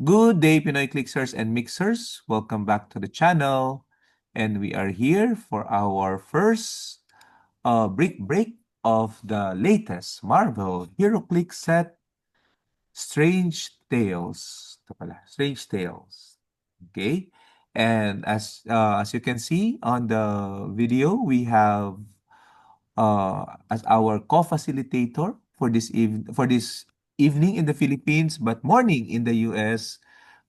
Good day, Pinoy Clicksers and Mixers. Welcome back to the channel. And we are here for our first break of the latest Marvel HeroClix set, Strange Tales. Ito pala, Strange Tales. Okay? And as you can see on the video, we have as our co-facilitator for this evening in the Philippines, but morning in the US.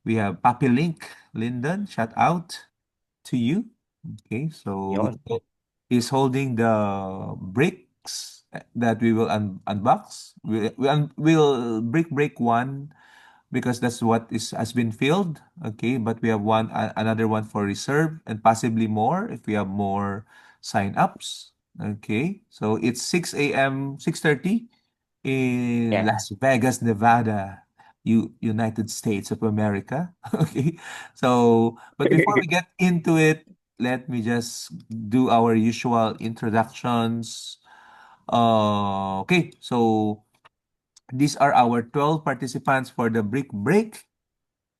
We have Papi Link Lyndon. Shout out to you. Okay, so Yon. he's holding the bricks that we will unbox. We'll break one because that's what is has been filled. Okay, but we have another one for reserve and possibly more if we have more sign ups. Okay, so it's 6 a.m. 6:30 in Yeah. Las Vegas, Nevada, United States of America. Okay, so but before we get into it, let me just do our usual introductions. Okay, so these are our 12 participants for the Brick Break.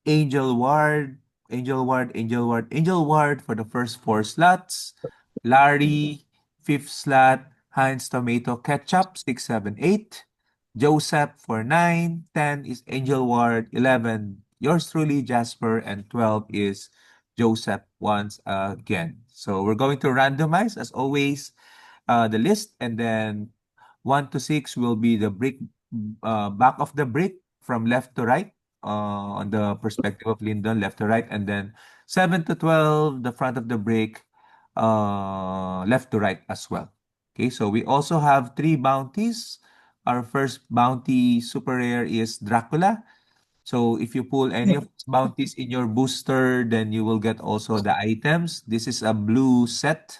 Angel Ward, Angel Ward, Angel Ward, Angel Ward for the first four slots. Larry, fifth slot. Heinz Tomato Ketchup, 6, 7, 8. Joseph for 9. 10 is Angel Ward. 11, yours truly, Jasper. And 12 is Joseph once again. So we're going to randomize, as always, the list. And then 1 to 6 will be the brick, back of the brick from left to right on the perspective of Lyndon, left to right, and then 7 to 12, the front of the break, left to right as well. Okay, so we also have three bounties. Our first bounty super rare is Dracula. So if you pull any of these bounties in your booster, then you will get also the items. This is a blue set,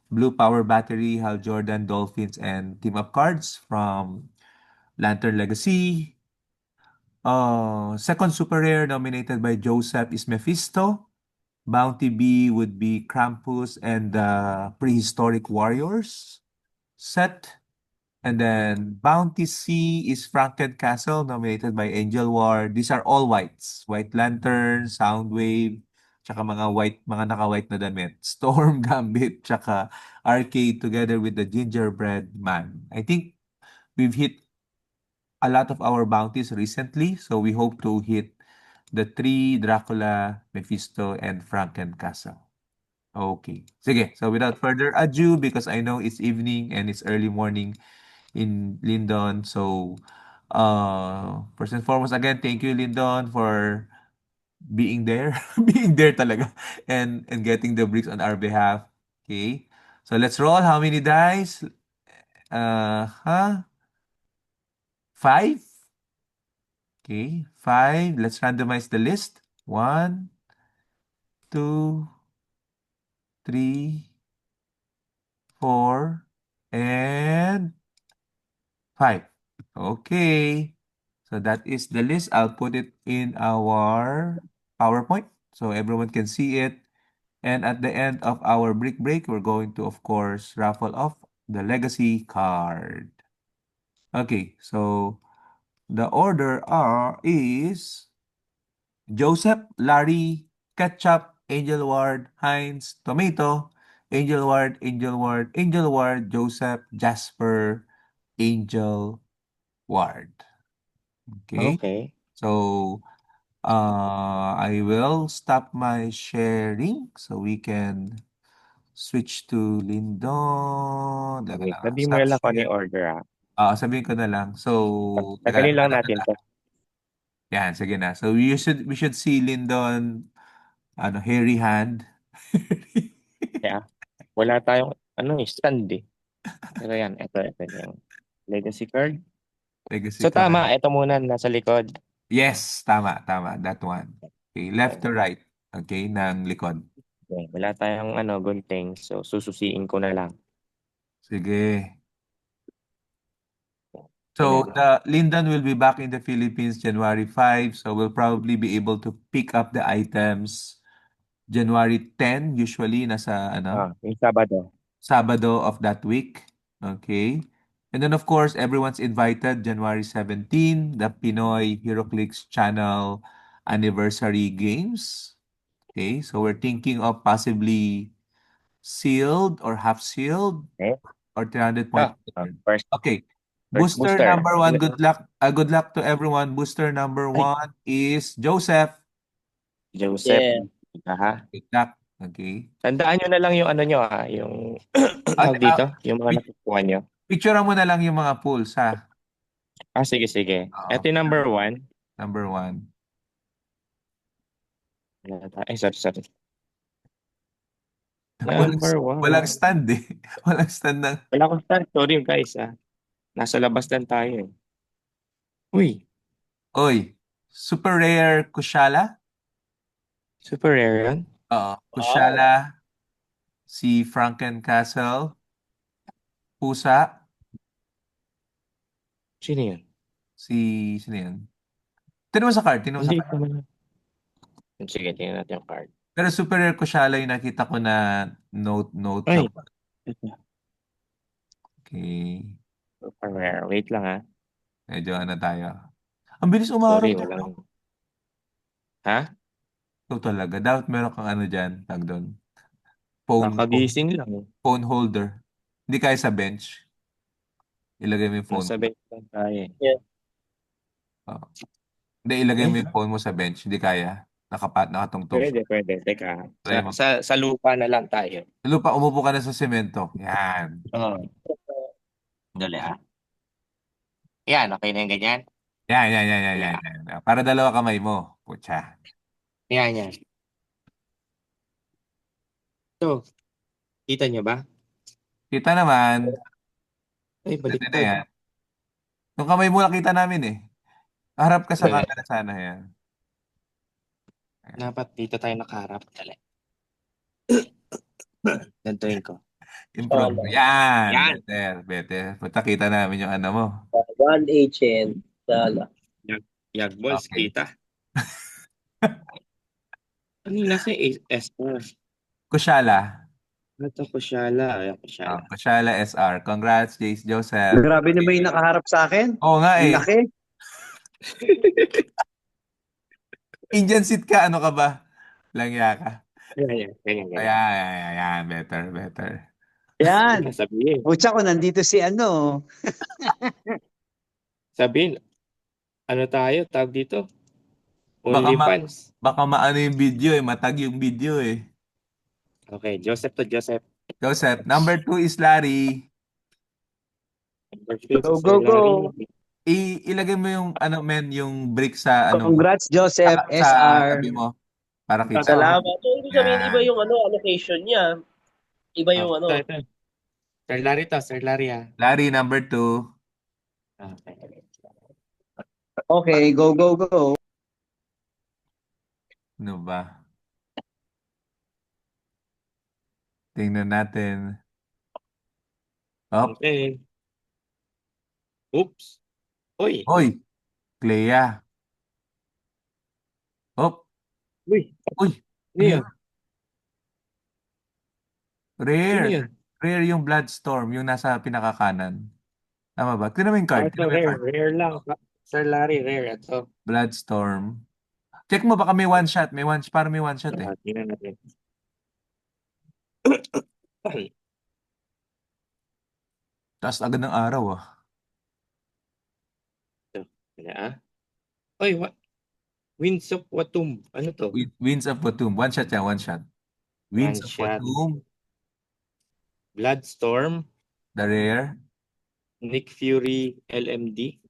blue power battery, Hal Jordan, Dolphins, and team up cards from Lantern Legacy. Second super rare nominated by Joseph is Mephisto. Bounty B would be Krampus and the Prehistoric Warriors set. And then Bounty C is Franken Castle, nominated by Angel War. These are all whites. White Lantern, Soundwave, tsaka mga naka-white na damit. Storm, Gambit, tsaka Arcade together with the Gingerbread Man. I think we've hit a lot of our bounties recently, so we hope to hit the three Dracula, Mephisto, and Franken-Castle. Okay. Sige. So without further ado, because I know it's evening and it's early morning in Lyndon. So first and foremost, again, thank you, Lyndon, for being there. Being there talaga. And getting the bricks on our behalf. Okay. So let's roll. How many dice? Huh? Five? Okay, five. Let's randomize the list. One, two, three, four, and five. Okay. So that is the list. I'll put it in our PowerPoint so everyone can see it. And at the end of our brick break, we're going to, of course, raffle off the legacy card. Okay, so the order is Joseph, Larry, Ketchup, Angel Ward, Heinz, Tomato, Angel Ward, Angel Ward, Angel Ward, Joseph, Jasper, Angel Ward. Okay. Okay. So I will stop my sharing so we can switch to Lindon. Teka Sige. lang. Sabihin mo Stop na lang kung ano share. yung order, ah. Sabihin ko na lang. So, teka, Tagalin lang natin 'to. yan, sige na. So we should see Lindon, ano, hairy hand. Kaya wala tayong ano, eh, stand, eh. Pero 'yan, eto yung legacy card. Legacy So card. tama, eto muna nasa likod. Yes, tama, tama. That one. Okay, left to Ayan. right. Okay, ng likod. Okay, wala tayong ano, gunting. So sususiin ko na lang. Sige. So Ayan. the Lindan will be back in the Philippines January 5, so we'll probably be able to pick up the items January 10, usually nasa ano, Yung Sabado. Sabado of that week. Okay? And then, of course, everyone's invited January 17, the Pinoy HeroClix Channel Anniversary Games. Okay, so we're thinking of possibly sealed or half sealed Okay. or 300 point. First, Okay. first Booster booster. number one, good luck. Good luck to everyone. Booster number Ay, one is Joseph. Joseph. Yeah. Aha. Good luck. Okay. Tandaan nyo na lang yung ano nyo yung At, tawag dito, yung mga nakukuha nyo. picture mo na lang yung mga pools, ha? Sige, sige. Oo. Ito yung number one. Number one. Ay, sorry, sorry. Walang, Number one. walang stand eh. Walang stand ng... Wala akong start. Sorry guys. Nasa labas lang tayo. Uy, Oy, super rare Kushala. super rare yan. Oo. Wow. Kushala, si Franken Castle, Pusa, Sino yan? sino yan? Tingnan mo sa card, tingnan mo sa Hindi card. ko man. Sige, tingnan natin yung card. Pero super rare Kushala yung nakita ko na note Ay, number. Okay. super rare. Wait lang Medyo ano tayo. Ang bilis Sorry, umarap dyan, no? walang... Ha? Ito talaga. Dapat meron kang ano dyan, tag doon. Phone, Kakagising lang. phone holder. Hindi kaya sa bench. Ilagay mo yung phone Nasa mo. bench lang tayo Yeah. Oo. Hindi, ilagay mo Eh, yung phone mo sa bench. Hindi kaya. Nakatungtong siya. pwede, pwede. Teka, Try sa, mo. sa, sa lupa na lang tayo. Lupa, umupo ka na sa semento. Yan. Oo. Dali Yan, okay na yung ganyan? Yan, yan, yan, yan, Dali yan, yan. Para dalawa kamay mo. Putya. Yan, yan. So, kita nyo ba? Kita naman. Ay, Pwede na baliktad. yan. Yung kamay mo nakita namin eh. Harap ka sa Dali. camera sana yan. Dapat dito tayo nakaharap. Dali. Gantuin ko. Improve mo. Tama. Yan. Yan! Better, better. Punta kita namin yung ano mo. 1 HN. Dala. Yag balls, Okay. kita. Kanina si SR. Kushala. Ito ko siyala. Ayan ko siyala. Kushala SR. Congrats, Jace Joseph. Grabe naman yung nakaharap sa akin. Oo nga Ang eh. laki. Indian seat ka, ano ka ba? Langya ka. Ganyan, ganyan, ganyan. Ayan, ayan, ayan. Better, better. Yan. Sabihin. Pucha ko, nandito si ano. Sabihin, ano tayo? Tawag dito? Baka, OnlyFans. baka maano yung video eh. Matag yung video eh. Okay, Joseph to Joseph. Joseph. Number 2 is Larry. Go, go, go. Ilagay mo yung ano men yung brick sa ano mo, Congrats, Joseph, sa SR. tabi mo para kita. Salamat. So, ibig sabihin, iba Yan. yung allocation niya. Iba yung Ito. Sir Larry to, Sir Larry Larry number 2. Okay. Okay, go, go, go. Ano ba? Tingnan natin. Up. Okay. Oops. Uy. Oy, Clea. Up. Uy. Uy, Ano ano yun? yun? Rare. Ano yun? Rare yung Bloodstorm, yung nasa pinakakanan. Tama ba? Tingnan mo yung card. Ito Tingnan mo yung rare. card. Rare lang. Sir Larry, rare. Ito. Bloodstorm. Check mo baka may one shot. Parang may one shot eh. Tingnan natin. Ay. Taas agad ng araw ah. Uy, what? Winds of Watum. Ano to? Winds of Batum. One shot yan, one shot. Winds One of shot. Batum. Bloodstorm. The rare. Nick Fury, LMD.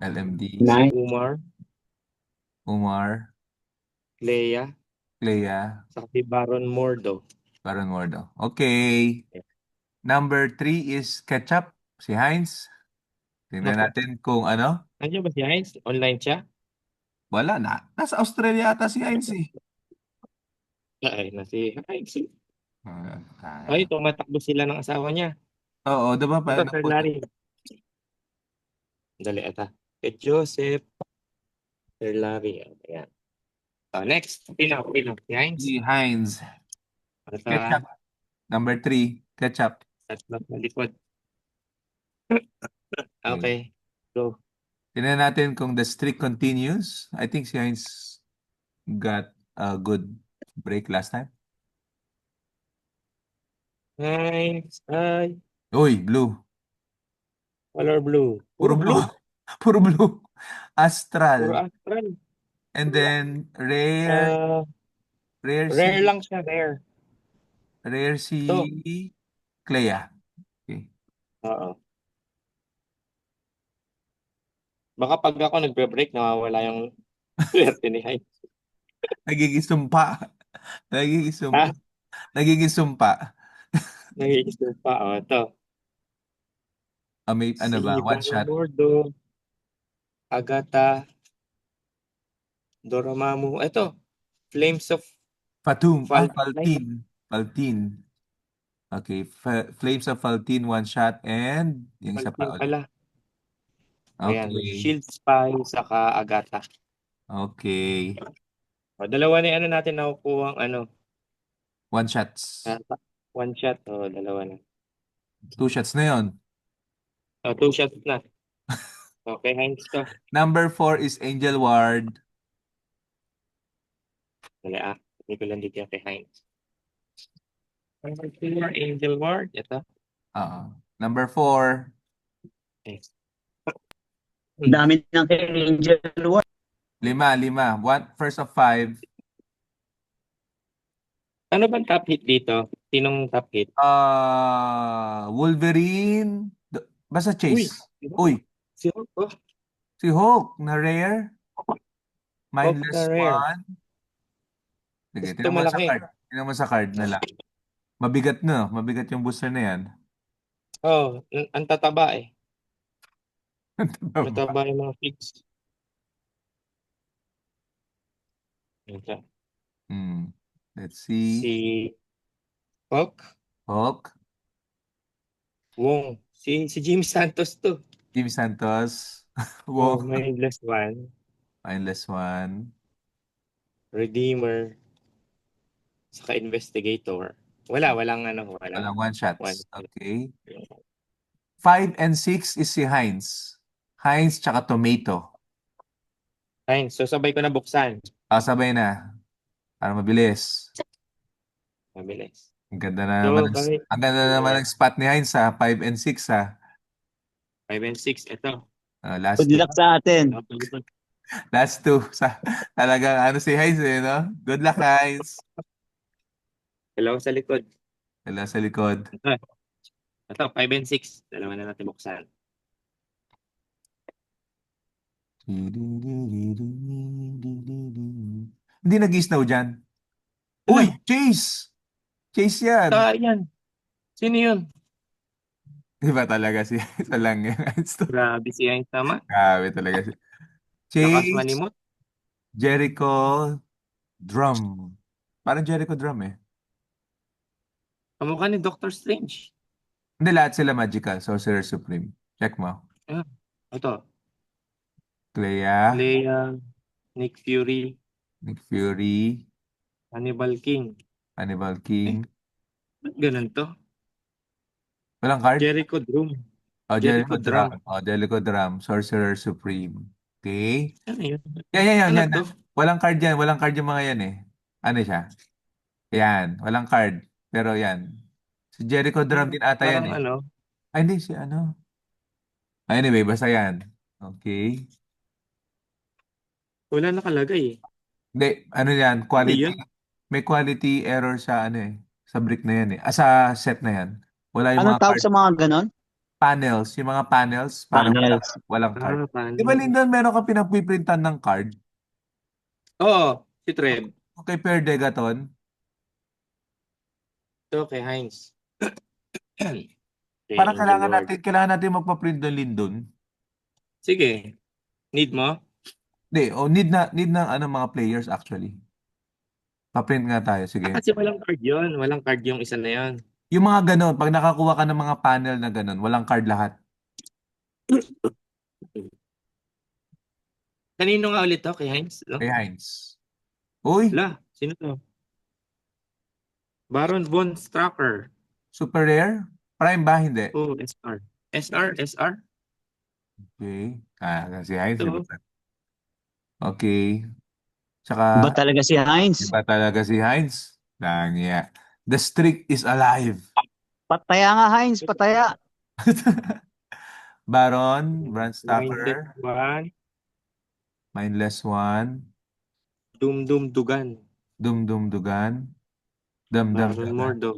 LMD. Nice. Umar. Leia. Clea. Saka si Baron Mordo. Baron Mordo. Okay. Number 3 is Ketchup. Si Heinz. Tingnan Naku. natin kung ano. Andiyan ba si Heinz? Online siya? Wala na. Nasa Australia ata si Heinz eh. Ay, na si Heinz. Ah, Ay, tumatakbo sila ng asawa niya. Oo, diba pa? Ito, Sir Larry. Dali, ata. Kay Joseph. Sir Larry. Ayan. So, next. Pino. Si Heinz. Si Heinz. Ito, Ketchup. Number 3. Ketchup. tatlo sa likod. Okay. Okay. Go. Tingnan natin kung the streak continues. I think si Heinz got a good break last time. Nice. Ay, Uy, blue. color blue. Puro Puro blue. blue. Puro blue. Puro Astral. astral. And then rare. Ah, Rare rare si lang siya, rare. Rare si Ito. Clea. Okay. Oo. Baka pag ako nagbe-break, nawawala yung swerte ni Heinz. Nagigisumpa. Nagigisumpa. Ha? Nagigisumpa. Nag-iisip pa. O, ito. May ano ba? Si One shot. Banamordo, Agatha, Dormammu. Ito. Flames of Fatum. Valentine. Faltin. Faltin. Okay. Flames of Faltin, one shot. And yung isa pa Valentine ulit. pala. Ayan. Okay. Shield Spy, saka Agatha. Okay. O, dalawa na yung ano natin nakukuha ang ano. One shots. One shot. O, dalawa na. Two shots na yon. O, two shots na. Okay, Heinz to. Number 4 is Angel Ward. Dali Hindi ko lang dito yung kay Heinz. Number 4, Angel Ward. Ito. Number 4. Okay. Ang dami ng kay Angel Ward. 5. First of 5. Ano bang top hit dito? Sinong top hit? Wolverine. Basta Chase. Uy. Si Hulk. Oh, Si Hulk na rare. Mindless na rare. one. Sige, Gusto tingnan mo sa malaki. card. Tingnan mo sa card na lang. Mabigat na. Mabigat yung booster na yan. Oh, ang tataba eh. Mataba yung mga pigs. Ito. Let's see. Si Hulk. Hulk. Wong. Si Jimmy Santos to. Jimmy Santos. Oh, Wow. mindless one. Mindless one. Redeemer. Saka Investigator. Walang Walang one shots. One. Okay. 5 and 6 is si Heinz. Heinz tsaka Tomato. Ayun, so sabay ko na buksan. Sabay na. Para mabilis. Mabilis. Ang ganda na So, naman kahit ang ganda na naman ng spot ni Heinz ha. 5 and 6 ha. 5 and 6, ito. Last Good two. luck sa atin. Last two. Talagang ano si Heinz no? Good luck, Heinz. Dalawa sa likod. Wala sa likod. Ito, 5 and 6. Dalawa na natin buksan. Hindi nag-snow dyan. Uy, Chase! Chase yan. Yan. Sino yun? Diba talaga si isa lang yan. Grabe si Heinz naman. Grabe talaga si Lakas Chase, manimot. Jericho, Drum. Parang Jericho Drum eh. Kamukha ni Doctor Strange. Hindi, lahat sila magical. Sorcerer Supreme. Check mo. Ito. Clea, Leia, Nick Fury, Nick Fury, Hannibal King. Hannibal King. Ba't ganun to? Walang card? Jericho Drum. Jericho Jericho Drum. Drum. Jericho Drum. Sorcerer Supreme. Okay. Ano yun? Yan. Ano to? Walang card yan. Walang card yung mga yan eh. Ano siya? Yan. Walang card. Pero yan. Si Jericho Drum din ata yan eh. Parang Ay, hindi. Si ano? Anyway, basta yan. Okay. wala nakalagay eh. Hindi. Ano yan? Ano Quality. yun? May quality error sa ano eh. Sa brick na yan eh. Sa set na yan. Wala yung Anong mga tawag card. sa mga ganon? Panels. Yung mga panels. Parang Panels. walang card. Paano? Di ba, Lyndon, meron ka pinagpiprintan ng card? Oo, si Trev. Okay, per Degaton. Ito kay Heinz. Parang Angel Ward. kailangan natin magpa-print ng Lyndon. Sige. Need mo? Hindi, need ng ano mga players actually. Pa-print nga tayo, sige. Kasi walang card yun. Walang card yung isa na yun. Yung mga ganun, pag nakakuha ka ng mga panel na ganun, walang card lahat. Kanino nga ulit to? Kay Heinz? No? Kay Heinz. Uy, Sino to? Baron Von Strucker. super rare? Prime ba? Hindi. Oh, SR. SR? Okay. Si Heinz, di ba? Ito, Okay. Tsaka, Ba talaga si di Heinz? ba talaga si Heinz? Langya. The streak is alive. Pataya nga, Heinz, pataya. Baron, Bram mindless Stoker, one, Mindless One, Dum-Dum-Dugan, Dum Dum Dugan, Dum Dum Baron Daga, Mordo,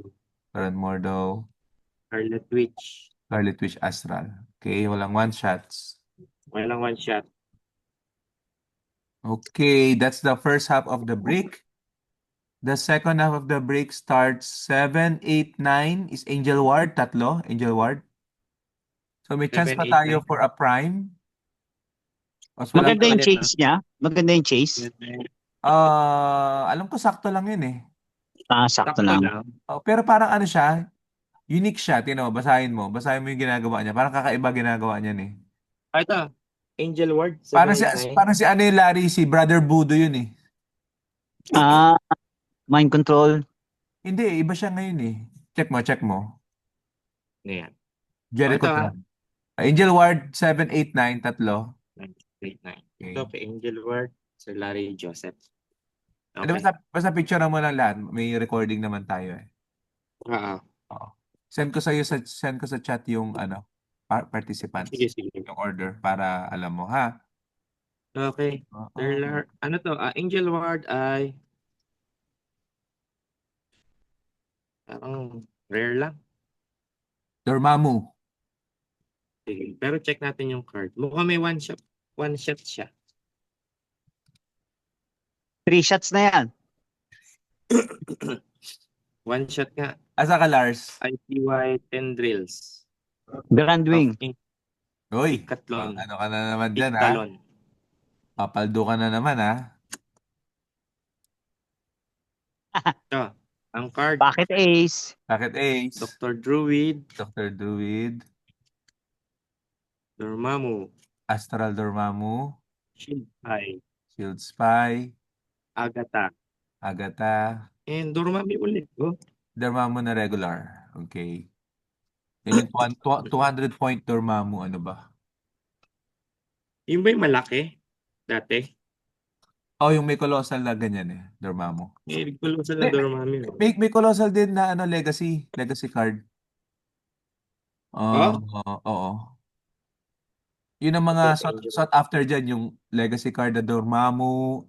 Baron Mordo, Scarlet Witch. Scarlet Witch Astral. Okay, walang one shots. Walang one shot. Okay, that's the first half of the break. The second half of the break starts 7, 8, 9 is Angel Ward, tatlo, Angel Ward. So may chance 7, pa 8, tayo 9. for a prime. Mas wala Maganda pa. yung Ulit na. chase niya. Maganda yung chase. Alam ko sakto lang yun eh. Sakto Sakto lang. lang. Pero parang ano siya, unique siya. Tino, basahin mo. Basahin mo yung ginagawa niya. Parang kakaiba ginagawa niya eh. Ito, Angel Ward, Parang 7, si, 8, 9. parang si ano yung Larry, si Brother Budo yun eh. Ah, mind control. Hindi, iba siya ngayon eh. Check mo, check mo. Ano yan? Jericho Ito ha. Tuhan. Angel Ward, 7, 8, 9, tatlo. 9, 8, 9. Ito Okay. kay Angel Ward, Sir Larry Joseph. Ano, Okay. basta picture mo lang lahat. May recording naman tayo eh. Oo. Oo. Send ko sa chat yung ano, participants, Sige, sige. yung order para alam mo ha. Okay. Sir Oo. ano to? Angel Ward ay parang rare lang. Dormammu. Sige. Pero check natin yung card. Mukhang may one shot siya. 3 shots na yan. One shot nga. Asa ka, Lars? IPY Tendrils Grand of Wing. Uy, Decathlon. ano ka na naman dyan ha? Decathlon. Papaldo ka na naman ha? Ito. Ang card, Pocket Ace. Bakit Ace? Dr. Druid, Dr. Druid, Dormammu, Astral Dormammu, Shield Eye, Shield Spy, Agatha, Agatha, and Dormammu ulit. Oh. Dormammu na regular. Okay. Yun yung 200 point Dormammu, ano ba? Yung ba yung malaki? Dati? Oh, yung may colossal na ganyan eh, Dormammu. May nagpulusan ng May, Dormammu. may colossal din na ano legacy card. Oh? Oo. Yun ang mga Ito, sought, Angel. sought after dyan, yung legacy card na Dormammu,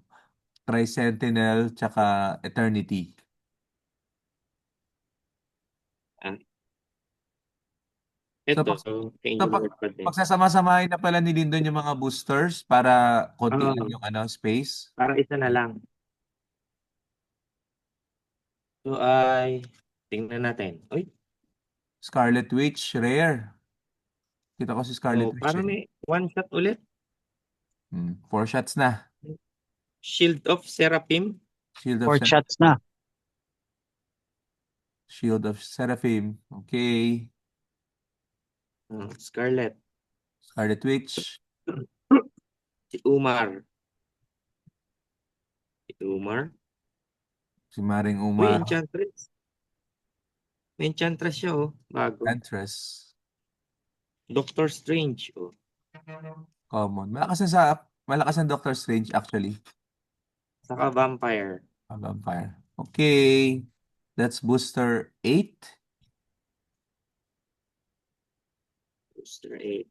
Tri-Sentinel, tsaka Eternity. So, Ito, Angel pag, Ward pa din. pagsasama-samahin na pala ni Lindon yung mga boosters para konti lang Oo. yung ano, space. Parang isa na lang. So ay, tingnan natin. Uy, Scarlet Witch, rare. Kita ko si Scarlet Witch parang eh. may one shot ulit. 4 shots na. Shield of Seraphim. Shield of 4 shots na. Shield of Seraphim. Okay. Scarlet. Scarlet Witch. Si Umar. Si Umar. Si Maring Uy, Uma. Enchantress. May Enchantress siya, oh. Bago. Enchantress. Doctor Strange, oh. Common. Malakas ang Doctor Strange actually. Saka Vampire. Vampire. Okay. That's booster 8. Booster 8.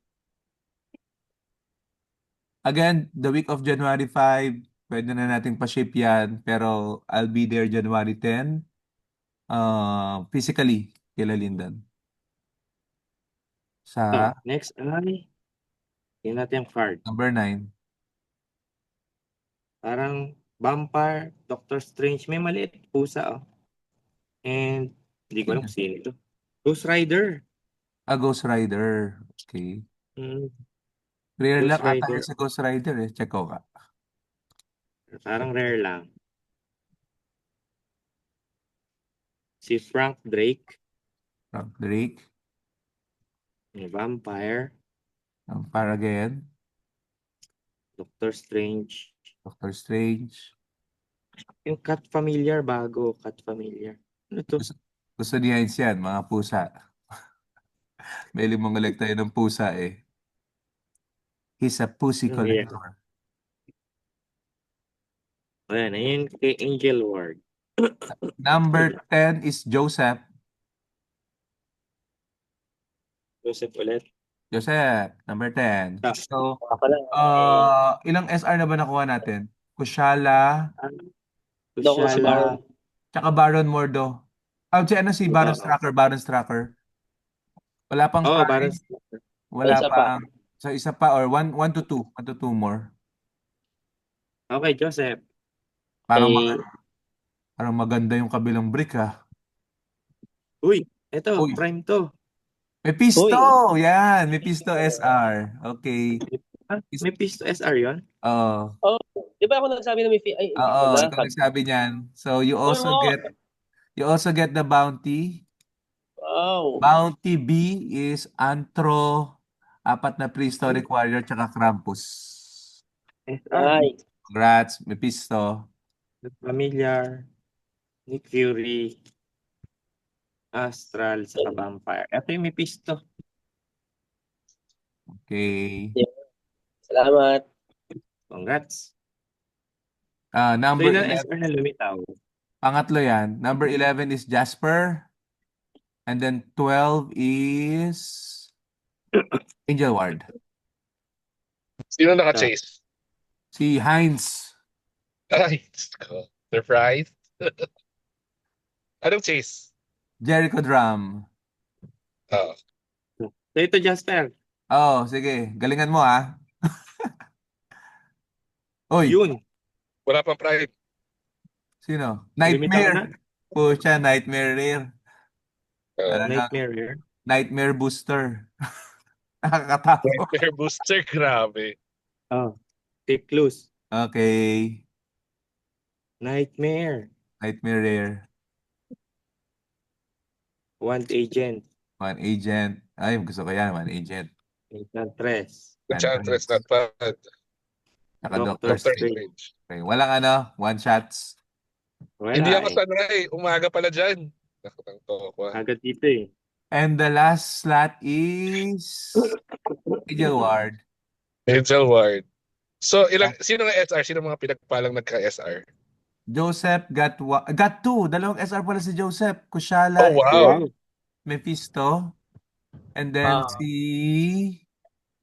Again, the week of January 5, pwede na nating pa-ship yan. Pero I'll be there January 10. Physically, kila Lindan. Sa Next ay, tingnan natin yung card. number 9. Parang Vampire, Doctor Strange. May maliit pusa, oh. And, hindi ko alam kung sino ito. Ghost Rider. Ghost Rider. Okay. Rare Ghost lang ata Rider. yun sa Ghost Rider eh. Check ko ka. Parang rare lang. Si Frank Drake. Frank Drake. Yung Vampire. Vampire again. Doctor Strange. Doctor Strange. Yung Cat Familiar, bago. Cat Familiar. Ano to? Gusto ni Heinz yan, mga pusa. May limang kolekta yun ng pusa eh. He's a pussy Yeah. collector. Ayan, ayun kay Angel Ward. Number 10 is Joseph. Joseph ulit. Joseph, number 10. Ah. So, Pala, ilang SR na ba nakuha natin? Kushala, Doko si Baron. tsaka Baron Mordo. Si Baron Oo. Stracker, Baron Stracker. Wala pang Oh, prime, parang wala Isa pa. pang, so isa pa or 1 to 2, 1 to 2 more. okay, Joseph. Parang, Kay, parang maganda yung kabilang brick ha. Uy, eto, Uy, prime to. Mephisto! Yan, Mephisto SR. Okay. Ah, may piece to SR yun? Oh, oh, di ba ako nagsabi na may fee? Ay, hindi oo, pala. ikaw nagsabi niyan. So you also Oo. get the bounty. Wow. Bounty B is Antro, 4 na prehistoric warrior, tsaka Krampus. SR. Nice. Congrats, Mephisto. Familiar. Nick Fury. Astral, saka Vampire. Ito yung may piece to. Okay. Salamat. Congrats. So, Number ilang 11, SR na lumitaw? pangatlo yan. Number 11 is Jasper. And then 12 is Angel Ward. Sino naka-chase? Si Heinz. Ay, Diyos ko. Surprise. Anong chase? Jericho Drum. Oh, So, ito, Jasper. Oh, sige. Galingan mo ah. Oy, Yun. wala pang prime. sino? Lumitaw na. Nightmare. Pucha, Nightmare Rare. Talagang Nightmare. Nightmare Booster. Nakakatakot. Nightmare booster, grabe. Oh. Take clues. Okay. Nightmare. Nightmare Rare. Want agent. One agent. Ay, gusto ko yan. One agent. Enchantress. Enchantress, not bad. Saka Doctor Doctor Doctor Strange. Strange. Okay. Walang one shots. Wala Hindi ako eh. sanay. Umaga pala dyan. Nakatang to ako. Agad dito eh. And the last slot is Angel Ward. Angel Ward. So, sino nga SR? Sino mga pinagpalang nagka-SR? Joseph got 2. Dalawang SR pala si Joseph. Kushala Oh, wow. and Mephisto. And then si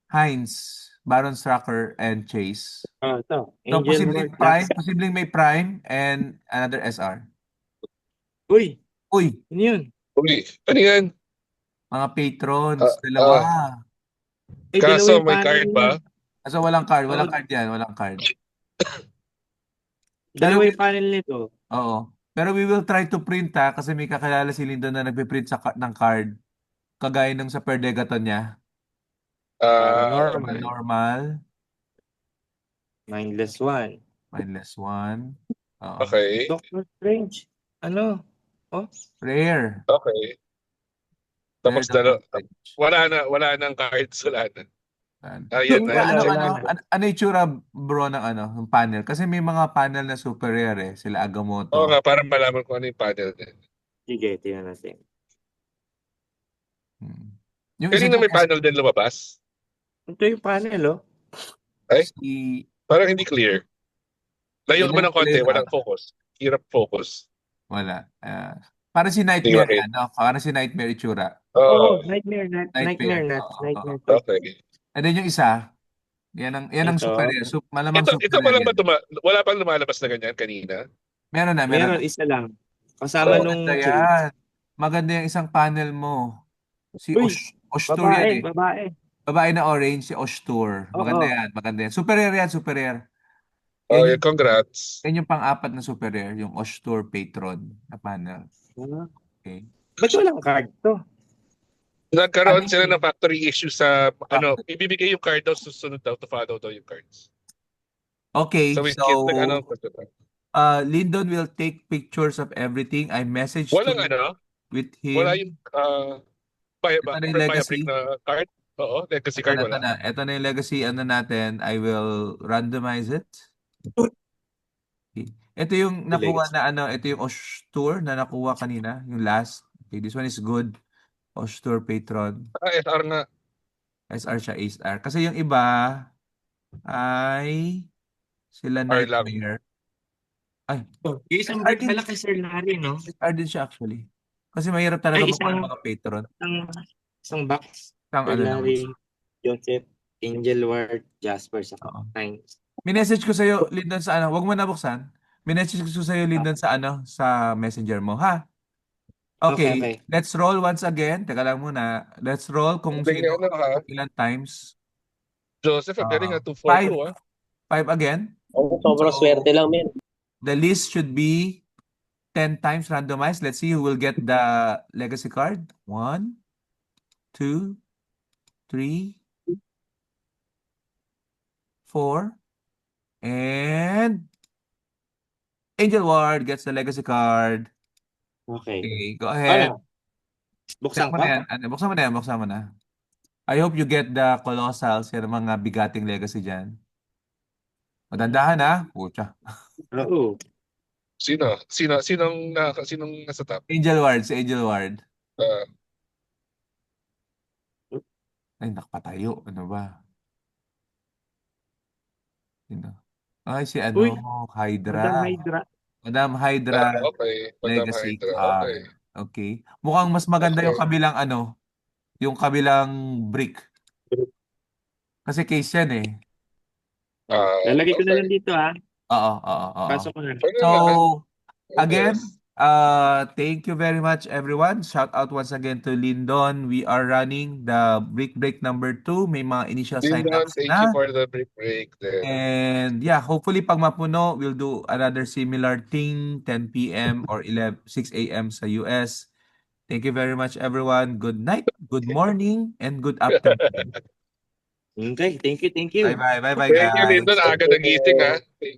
Heinz, Baron Strucker, and Chase. Oh, ito. So Angel Ward. posibleng may prime and another SR. Uy, Uy, ano yun? Uy, ano yan? mga patrons, dalawa. Eh, Kaso dalawa yung may panel card ba? niya. So walang card, Oo. walang card. Dalawa yung panel nito. Oo. Pero we will try to print kasi may kakilala si Lindo na nagpiprint ng card. Kagaya ng sa Perdegaton niya. Paranormal. Normal, Mindless one. mindless one. Oo. Okay. Doctor Strange. Ano? Oh, Rare. Okay. Tapos Rare Doctor Strange. wala nang cards, wala na. Yan. Ayan, Wala, Ano yung tsura bro ng panel? Kasi may mga panel na super rare Sila Agamotto. Oo nga, para malaman ko ano yung panel din. sige, tingnan natin. Yung Kanina may panel din lumabas. Ito yung panel, oh. Ay, si parang hindi clear. Layo ka ba ng konti? Clear, Walang focus. Hirap focus. wala. Parang si Nightmare Okay. Parang si Nightmare itsura. Oo. Nightmare. Oo. Okay. And then yung isa, yan ang Ito. super rare. Malamang Ito super pa lang rare. ba wala pang lumalabas na ganyan kanina? Meron na. Meron, isa lang. Kasama nung Maganda case. yan. Maganda yung isang panel mo. Si Uy, Oshtur yan babae. Babae na orange, si Oshtur. Oo. Maganda yan. Super rare yan, super rare. Oh, Yan congrats. yan yung pang-apat na super rare, yung Oshtur Patron na panel. Okay. Ba't walang card to? Nagkaroon sila ng factory issue sa ibibigay yung card daw susunod daw to follow daw yung cards. Okay, So we so nag-ano Lyndon will take pictures of everything. I messaged walang with him. wala yung Ito na yung legacy. break na card. Oo, legacy card wala. Ito na yung legacy natin. I will randomize it. Okay. Ito yung nakuha na ito yung Oshtur na nakuha kanina, yung last. Okay, this one is good. Oshtur Patron. SR nga. SR siya, SR. Kasi yung iba, ay sila Or lang. Nightmare. Ay, Yung isang SR break din. pala kay Sir Larry, no? SR din siya actually. Kasi mahirap talaga Ay, makuha ng isang, mga patron. isang box. Isang Sir ano naman. Larry, Joseph, Angel Ward, Jasper, sa Oo. Times. Minessage ko sa'yo, Lyndon, sa ano. Huwag mo na buksan. Minessage ko sa'yo, Lyndon, sa ano, sa messenger mo, ha? Okay, Okay, let's roll once again. Teka lang muna. Let's roll kung Ang galing sino, ano ha? ilan times. Joseph, ang galing ha. 5. 242 ha. 5 again. Sobrang So, swerte lang, men. the list should be 10 times randomized. Let's see who will get the legacy card. 1, 2, 3, 4, and Angel Ward gets the legacy card. Okay. Okay, go ahead. Ano? Buksan Check mo na ko? yan. Ano, buksan mo na yan. Buksan mo na. I hope you get the Colossals. Yan ang mga bigating legacy dyan. Madandahan ha. Pucha. Oo. Sinong nasa top? Angel Ward. Si Angel Ward. Ah, Ay, nakapatayo. Ano ba? Sino? Ay, si ano, Uy, Hydra. Madam Hydra. Madam Hydra okay. Madam Legacy Hydra. Okay. card. Okay. Mukhang mas maganda yung Okay. kabilang ano, yung kabilang brick. Kasi case yan eh. Lalagay ko na Okay. lang dito, ha? Oo, oo, oo. Pasok ko na. Pwede So, na ha? again, Yes. thank you very much, everyone. Shout out once again to Lyndon. We are running the brick break number 2. May mga initial Lyndon, sign-ups thank you na. for the break there. And yeah, hopefully pag mapuno, we'll do another similar thing 10 p.m. or 6 a.m. sa US. Thank you very much, everyone. Good night, good morning, and good afternoon. Okay, thank you, thank you. Bye-bye, bye-bye, Thank you, guys. Lyndon. Aga nagising ha.